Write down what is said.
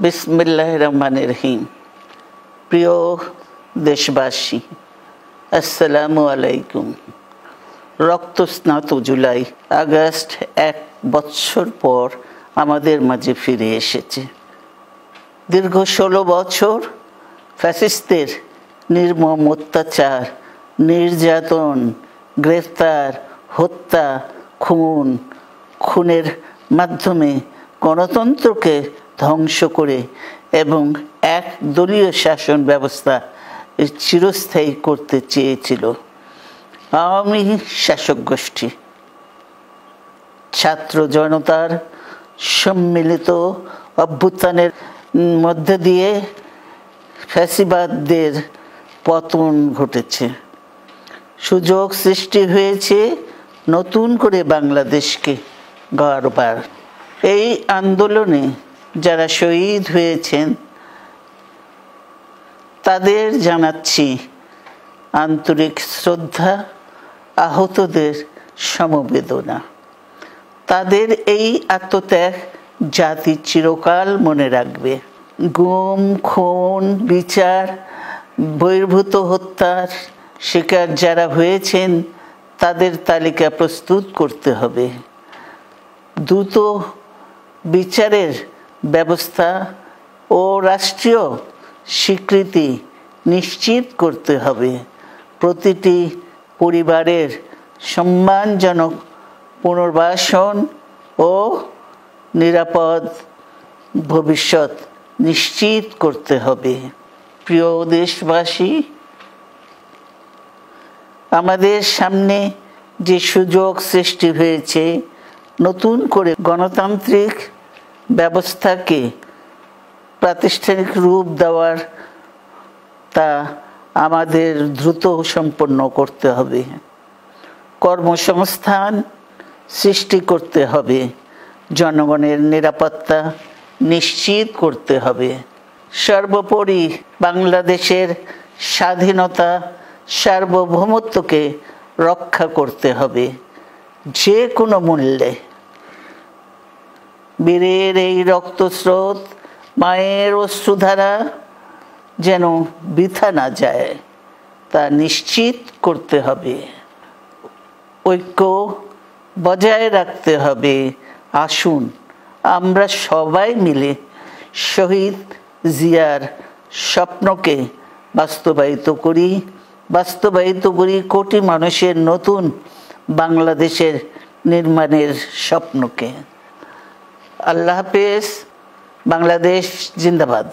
বিসমিল্লাহির রহমানির রহিম। প্রিয় দেশবাসী, আসসালামু আলাইকুম। রক্তস্নাত জুলাই আগস্ট 1 বছর পর আমাদের মাঝে ফিরে এসেছে। দীর্ঘ 16 বছর ফ্যাসিস্টদের নির্মম অত্যাচার, নির্যাতন, গ্রেফতার, হত্যা, খুনের মাধ্যমে গণতন্ত্রকে ধ্বংস করে এবং এক দলীয় শাসন ব্যবস্থা চিরস্থায়ী করতে চেয়েছিল আওয়ামী শাসক গোষ্ঠী। ছাত্র জনতার সম্মিলিত অভ্যুত্থানের মধ্যে দিয়ে ফ্যাসিবাদদের পতন ঘটেছে। সুযোগ সৃষ্টি হয়েছে নতুন করে বাংলাদেশকে গড়বার। এই আন্দোলনে যারা শহীদ হয়েছেন তাদের জানাচ্ছি আন্তরিক শ্রদ্ধা, আহতদের সমবেদনা। তাদের এই আত্মত্যাগ জাতি চিরকাল মনে রাখবে। গুম, খুন, বিচার বহির্ভূত হত্যার শিকার যারা হয়েছেন তাদের তালিকা প্রস্তুত করতে হবে। দ্রুত বিচারের ব্যবস্থা ও রাষ্ট্রীয় স্বীকৃতি নিশ্চিত করতে হবে। প্রতিটি পরিবারের সম্মানজনক পুনর্বাসন ও নিরাপদ ভবিষ্যৎ নিশ্চিত করতে হবে। প্রিয় দেশবাসী, আমাদের সামনে যে সুযোগ সৃষ্টি হয়েছে নতুন করে গণতান্ত্রিক ব্যবস্থাকে প্রাতিষ্ঠানিক রূপ দেওয়ার, তা আমাদের দ্রুত সম্পন্ন করতে হবে। কর্মসংস্থান সৃষ্টি করতে হবে, জনগণের নিরাপত্তা নিশ্চিত করতে হবে। সর্বোপরি বাংলাদেশের স্বাধীনতা, সার্বভৌমত্বকে রক্ষা করতে হবে যে কোনো মূল্যে। বীরের এই রক্তস্রোত, মায়ের অশ্রুধারা যেন বৃথা না যায় তা নিশ্চিত করতে হবে। ঐক্য বজায় রাখতে হবে। আসুন আমরা সবাই মিলে শহীদ জিয়ার স্বপ্নকে বাস্তবায়িত করি কোটি মানুষের নতুন বাংলাদেশের নির্মাণের স্বপ্নকে। আল্লাহ হাফেজ। বাংলাদেশ জিন্দাবাদ।